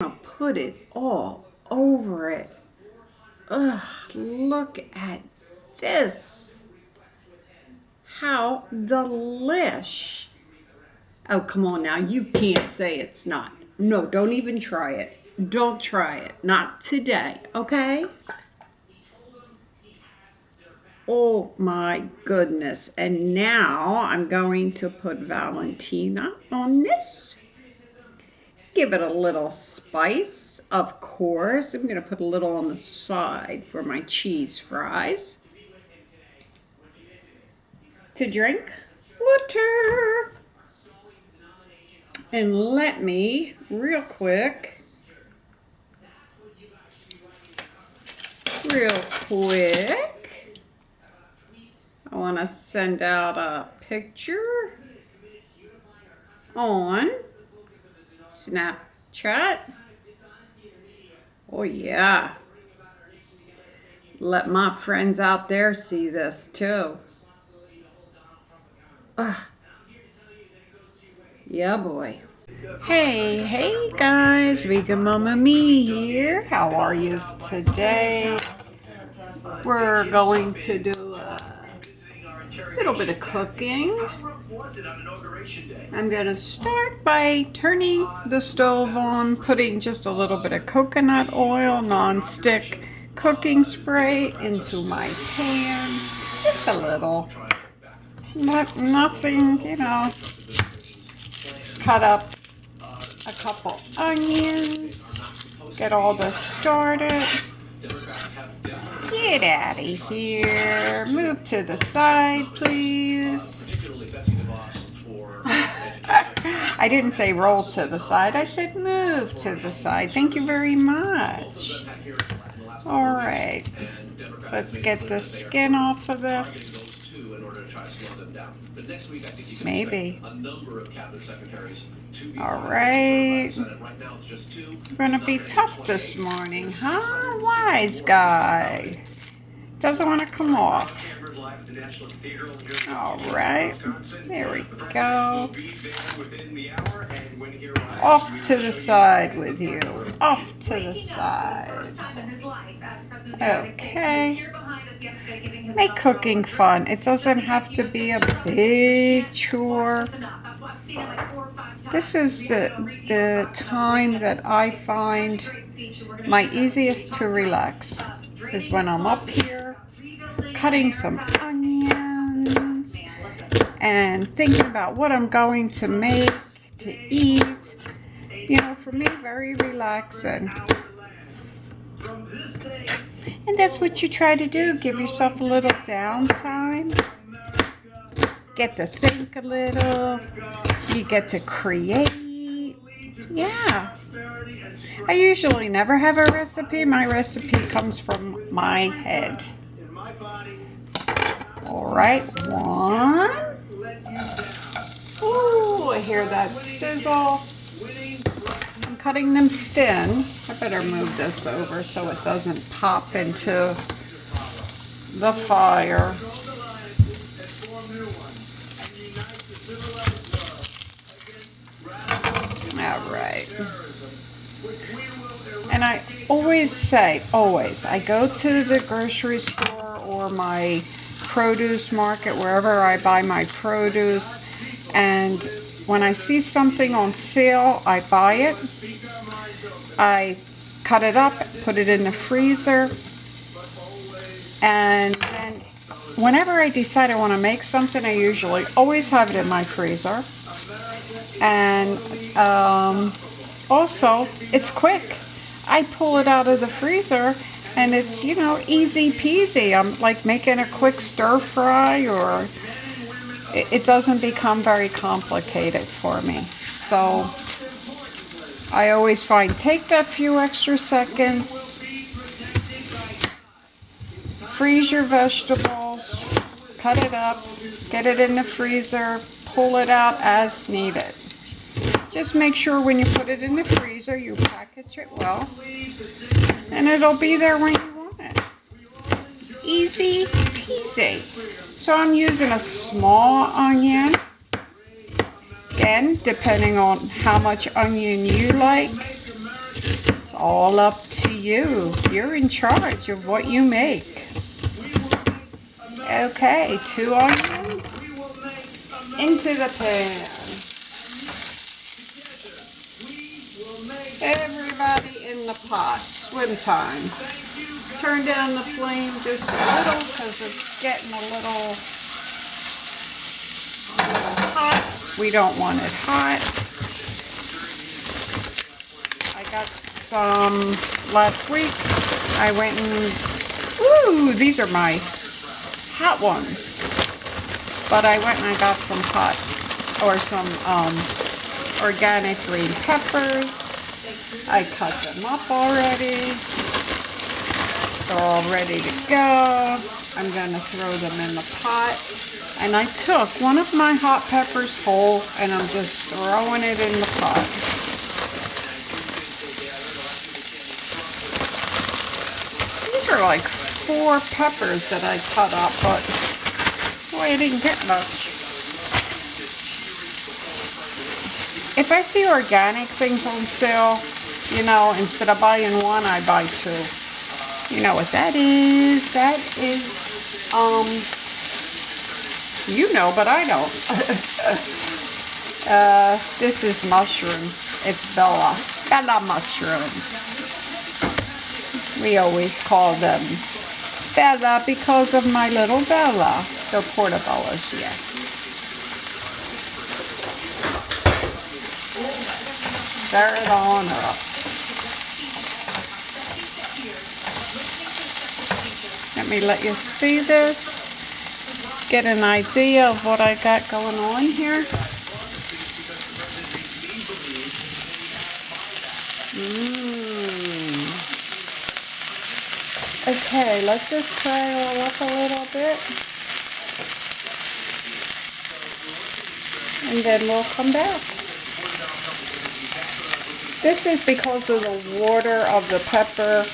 gonna put it all over it. Ugh, look at this. How delish. Oh, come on now. You can't say it's not. No, don't even try it. Don't try it. Not today, okay? Oh my goodness. And now I'm going to put Valentina on this. Give it a little spice, of course. I'm going to put a little on the side for my cheese fries. To drink water. And let me, real quick, I want to send out a picture on Snapchat. Oh yeah. Let my friends out there see this too. Ugh. Yeah, boy. Hey guys, Vegan Mama Me here. How are you today? We're going to do a little bit of cooking. I'm going to start by turning the stove on, putting just a little bit of coconut oil, non-stick cooking spray into my pan. Just a little. Nothing, you know. Cut up a couple onions. Get all this started. Get out of here. Move to the side, please. I didn't say roll to the side. I said move to the side. Thank you very much. All right. Let's get the skin off of this. Maybe. All right. We're going to be tough this morning, huh? Wise guy. Doesn't want to come off. All right. There we go. Off to the side with you. Off to the side. Okay. Make cooking fun. It doesn't have to be a big chore. This is the time that I find my easiest to relax is when I'm up here cutting some onions and thinking about what I'm going to make to eat. You know, for me, very relaxing. And that's what you try to do. Give yourself a little downtime. Get to think a little. You get to create. Yeah. I usually never have a recipe. My recipe comes from my head. All right, one. Ooh, I hear that sizzle. I'm cutting them thin. I better move this over so it doesn't pop into the fire. All right. And I always say, I go to the grocery store or my produce market, wherever I buy my produce, and when I see something on sale, I buy it. I cut it up, put it in the freezer, and then whenever I decide I want to make something, I usually always have it in my freezer. And also, it's quick. I pull it out of the freezer and it's, you know, easy peasy. I'm like making a quick stir fry, or it doesn't become very complicated for me. So I always find, take that few extra seconds, freeze your vegetables, cut it up, get it in the freezer, pull it out as needed. Just make sure when you put it in the freezer, you package it well, and it'll be there when you want it. Easy peasy. So I'm using a small onion. Again, depending on how much onion you like. all up to you. You're in charge of what you make. Okay, 2 onions into the pan. Everybody in the pot. Swim time. Turn down the flame just a little because it's getting a little hot. We don't want it hot. I got some last week. I went and, ooh, these are my hot ones. But I went and I got some hot, or some organic green peppers. I cut them up already. They're all ready to go. I'm going to throw them in the pot. And I took one of my hot peppers whole and I'm just throwing it in the pot. These are like 4 peppers that I cut up, but boy, I didn't get much. If I see organic things on sale, you know, instead of buying 1, I buy 2. You know what that is? That is, you know, but I don't. This is mushrooms. It's Bella mushrooms. We always call them Bella because of my little Bella. They're portobellos, yes. Stir it on up. Let me let you see this. Get an idea of what I got going on here. Okay, let this fry all up a little bit. And then we'll come back. This is because of the water of the pepper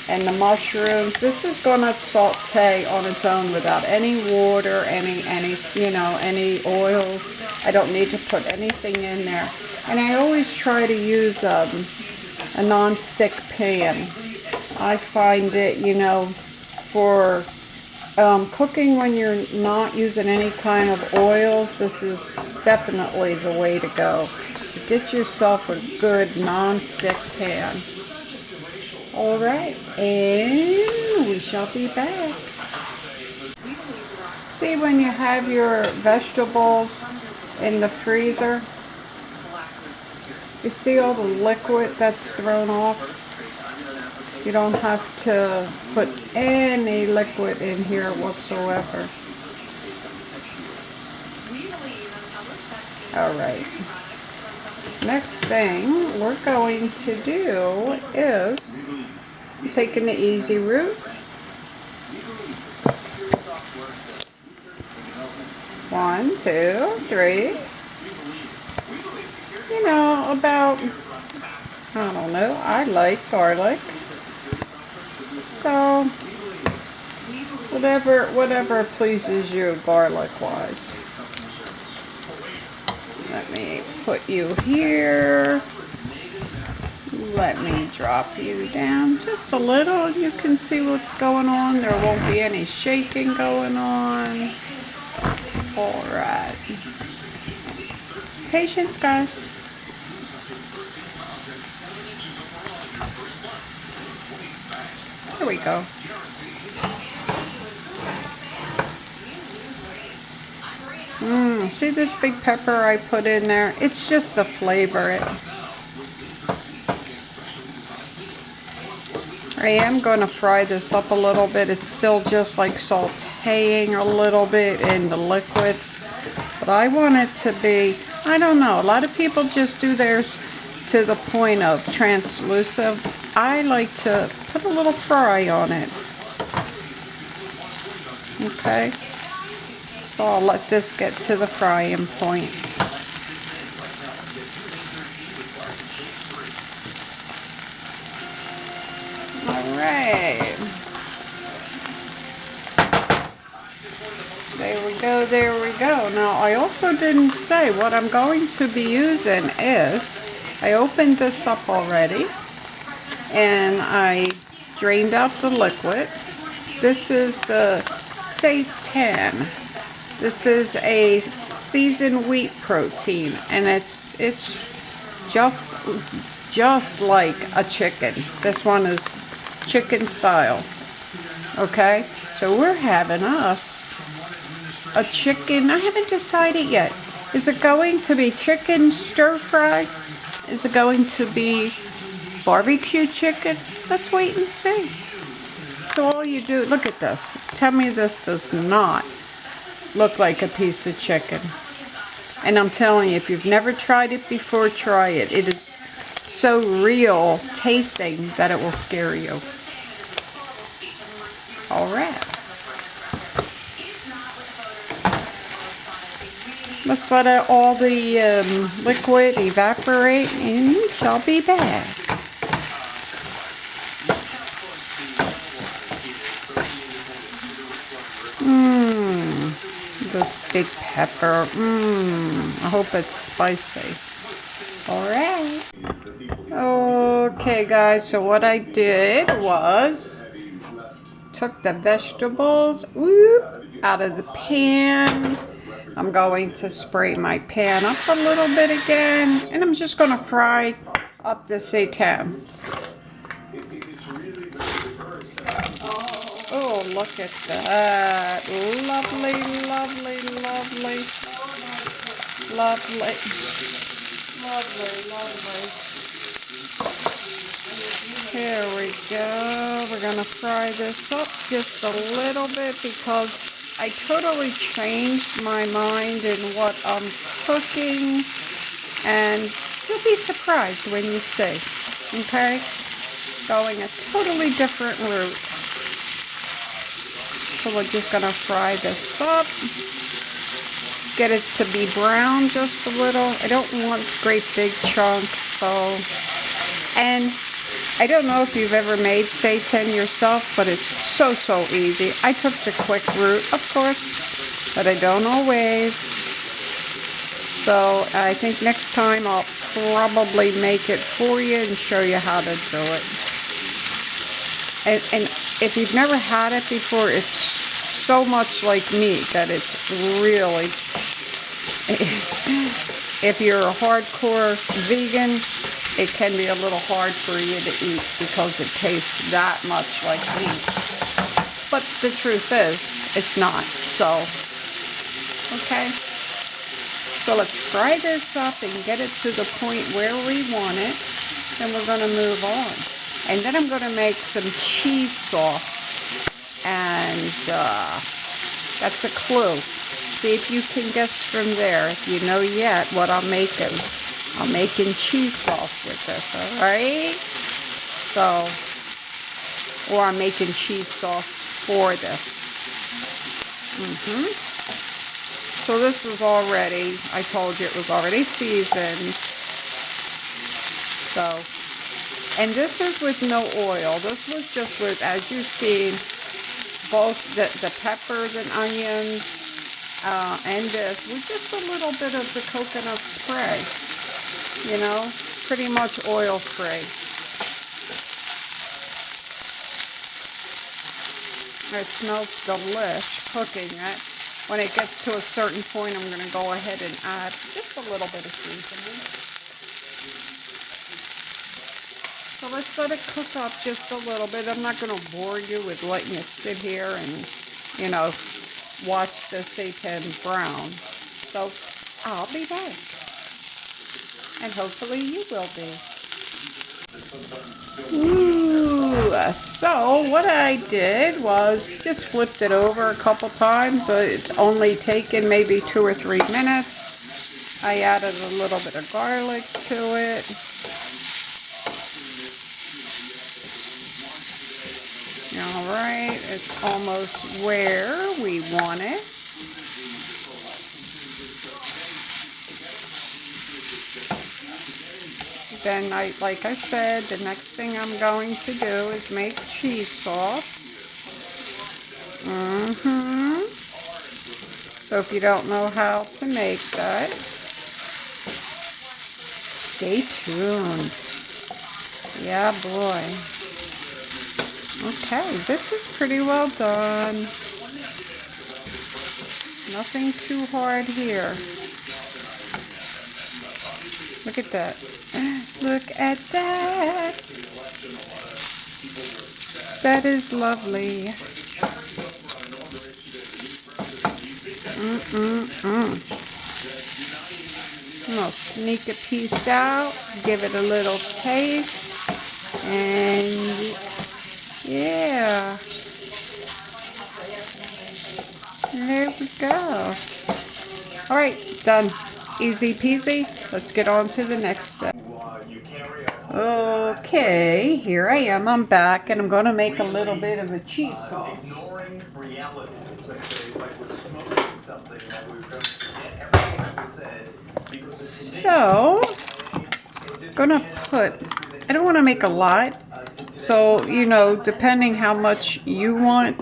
and the mushrooms. This is going to saute on its own without any water, any oils. I don't need to put anything in there. And I always try to use a non-stick pan. I find it, you know, for cooking when you're not using any kind of oils, this is definitely the way to go. So get yourself a good non-stick pan. Alright, and we shall be back. See, when you have your vegetables in the freezer, you see all the liquid that's thrown off? You don't have to put any liquid in here whatsoever. Alright. Next thing we're going to do is taking the easy route. 1, 2, 3. You know, about, I don't know, I like garlic. So, whatever pleases you garlic-wise. Let me put you here. Let me drop you down just a little. You can see what's going on. There won't be any shaking going on. Alright. Patience, guys. There we go. See this big pepper I put in there? It's just to flavor it. I am going to fry this up a little bit. It's still just like sauteing a little bit in the liquids. But I want it to be, I don't know, a lot of people just do theirs to the point of translucent. I like to put a little fry on it. Okay. So I'll let this get to the frying point. Alright. There we go. Now I also didn't say what I'm going to be using is, I opened this up already. and I drained out the liquid. This is the seitan. This is a seasoned wheat protein, and it's just like a chicken. This one is chicken style. Okay, so we're having us a chicken. I haven't decided yet. Is it going to be chicken stir fry? Is it going to be barbecue chicken? Let's wait and see. So all you do, look at this. Tell me this does not look like a piece of chicken. And I'm telling you, if you've never tried it before, try it. It is so real tasting that it will scare you. All right. Let's let all the liquid evaporate, and we shall be back. This big pepper. I hope it's spicy. All right. Okay, guys. So what I did was took the vegetables out of the pan. I'm going to spray my pan up a little bit again, and I'm just going to fry up the seitan. Oh, look at that. Lovely, lovely, lovely. Lovely. Lovely, lovely. Here we go. We're going to fry this up just a little bit because I totally changed my mind in what I'm cooking, and you'll be surprised when you see. Okay? Going a totally different route. So we're just going to fry this up. Get it to be brown just a little. I don't want great big chunks, so. And I don't know if you've ever made seitan yourself, but it's so easy. I took the quick route, of course, but I don't always. So I think next time I'll probably make it for you and show you how to do it. And if you've never had it before, it's so much like meat that it's really, if you're a hardcore vegan, it can be a little hard for you to eat because it tastes that much like meat. But the truth is, it's not. So, okay. So let's fry this up and get it to the point where we want it. Then we're going to move on. And then I'm going to make some cheese sauce. And that's a clue. See if you can guess from there. If you know yet what I'm making. I'm making cheese sauce with this, alright? So, or I'm making cheese sauce for this. So this is already, I told you it was already seasoned. So, and this is with no oil. This was just with, as you see, both the peppers and onions, and this with just a little bit of the coconut spray. You know, pretty much oil free. It smells delish cooking it. When it gets to a certain point, I'm going to go ahead and add just a little bit of seasoning. So let's let it cook up just a little bit. I'm not going to bore you with letting you sit here and, you know, watch the seitan brown. So I'll be back. And hopefully you will be. Ooh, so what I did was just flipped it over a couple times. So it's only taken maybe 2 or 3 minutes. I added a little bit of garlic to it. Alright, it's almost where we want it. Then, like I said, the next thing I'm going to do is make cheese sauce. So if you don't know how to make that, stay tuned. Yeah, boy. Okay, this is pretty well done. Nothing too hard here. Look at that. Look at that. That is lovely. I'll sneak a piece out, give it a little taste, and yeah. There we go. All right, done. Easy peasy. Let's get on to the next step. Okay, here I am. I'm back, and I'm going to make a little bit of a cheese sauce. So, I'm going to put, I don't want to make a lot. So, you know, depending how much you want,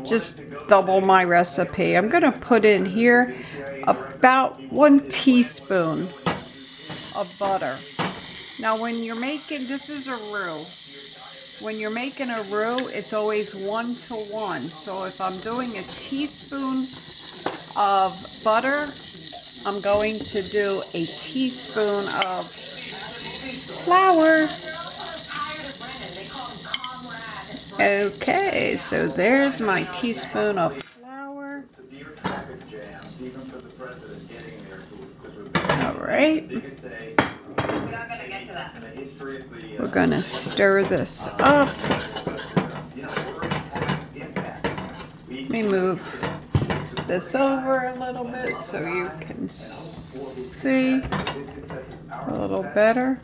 just double my recipe. I'm going to put in here about 1 teaspoon of butter. Now when you're making, this is a roux. When you're making a roux, it's always 1 to 1. So if I'm doing a teaspoon of butter, I'm going to do a teaspoon of flour. Okay, so there's my teaspoon of flour. All right. We're going to stir this up. Let me move this over a little bit so you can see a little better.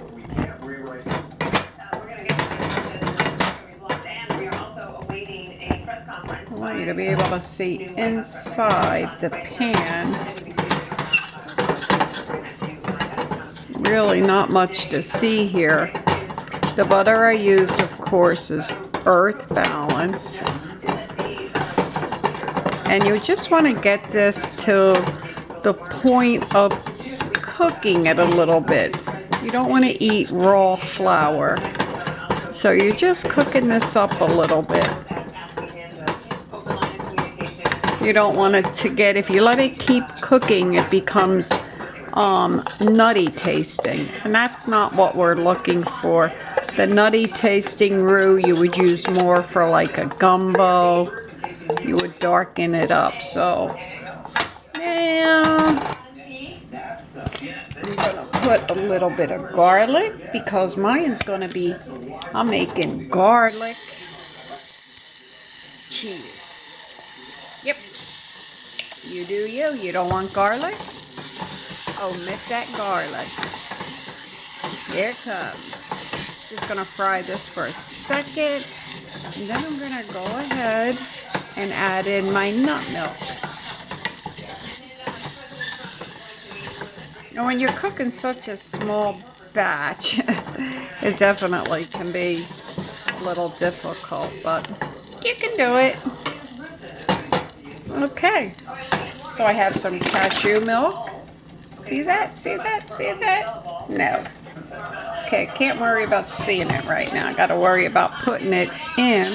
I want you to be able to see inside the pan. Really not much to see here. The butter I used, of course, is Earth Balance. And you just want to get this to the point of cooking it a little bit. You don't want to eat raw flour. So you're just cooking this up a little bit. You don't want it to get, if you let it keep cooking, it becomes nutty tasting. And that's not what we're looking for. The nutty tasting roux you would use more for like a gumbo. You would darken it up. So, yeah. I'm going to put a little bit of garlic because mine's going to be, I'm making garlic cheese. Yep. You do you. You don't want garlic? Omit that garlic. Here it comes. Just going to fry this for a second. And then I'm going to go ahead and add in my nut milk. And when you're cooking such a small batch, it definitely can be a little difficult, but you can do it. Okay, so I have some cashew milk. See that? See that? See that? No. Okay, can't worry about seeing it right now. I got to worry about putting it in.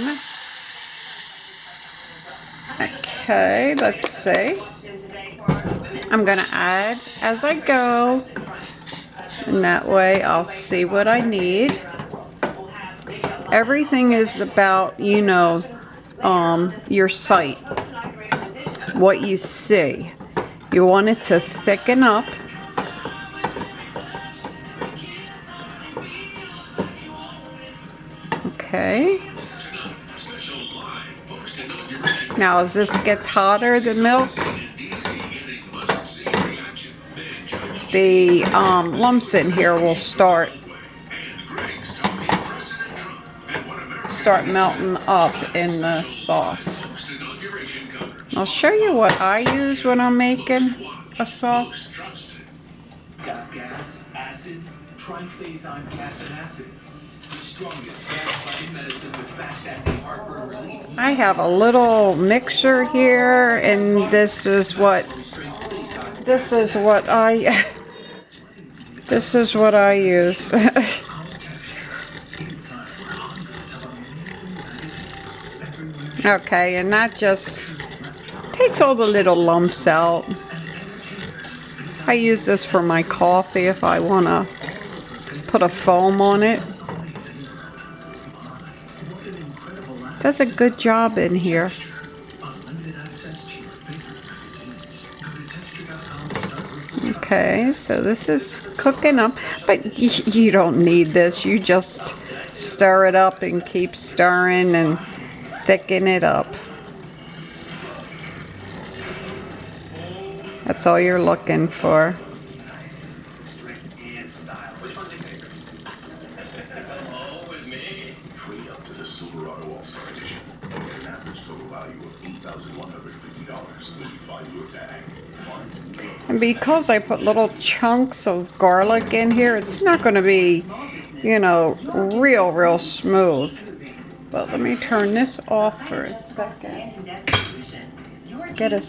Okay, let's see. I'm going to add as I go, and that way I'll see what I need. Everything is about, you know, your sight, what you see. You want it to thicken up. Okay. Now as this gets hotter, the milk, the lumps in here will start melting up in the sauce. I'll show you what I use when I'm making a sauce. Gas, acid, triphason gas and acid. The strongest gas-fighting medicine with fast-acting heartburn relief. I have a little mixer here, and this is what I use. Okay, and that just takes all the little lumps out. I use this for my coffee if I want to put a foam on it. Does a good job in here. Okay, so this is cooking up, but you don't need this. You just stir it up and keep stirring and thicken it up. That's all you're looking for. And because I put little chunks of garlic in here, it's not going to be, you know, real smooth. But let me turn this off for a second. Get a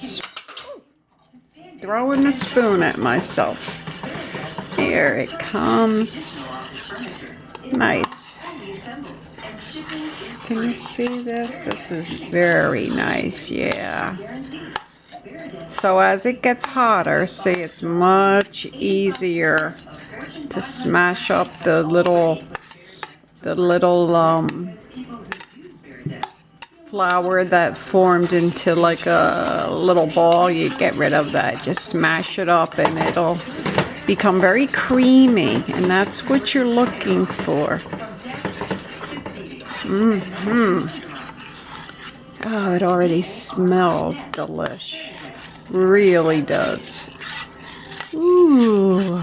throwing the spoon at myself. Here it comes. Nice. Can you see this? This is very nice, yeah. So as it gets hotter, see, it's much easier to smash up the little flour that formed into like a little ball. You get rid of that. Just smash it up and it'll become very creamy, and that's what you're looking for. Oh, it already smells delish. Really does. Ooh,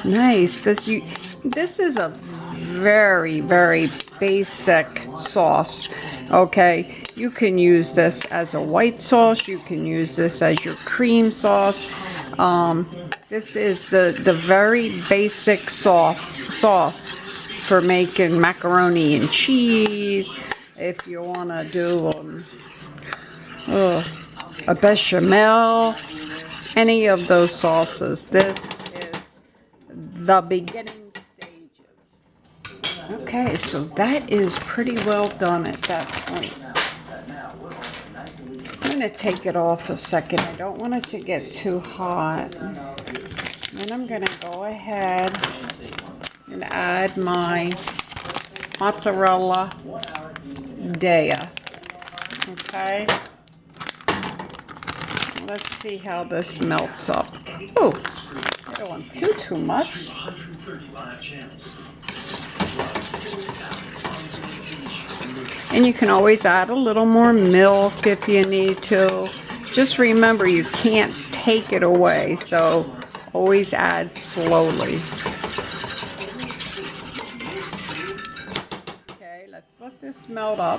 nice. This is a very basic sauce. Okay, you can use this as a white sauce. You can use this as your cream sauce. This is the very basic sauce for making macaroni and cheese. If you want to do a bechamel, any of those sauces. This is the beginning stages. Okay, so that is pretty well done at that point. I'm going to take it off a second. I don't want it to get too hot. Then I'm going to go ahead and add my mozzarella Dea. Okay. Let's see how this melts up. Oh, I don't want too much. And you can always add a little more milk if you need to. Just remember, you can't take it away, so always add slowly. Okay, let's let this melt up.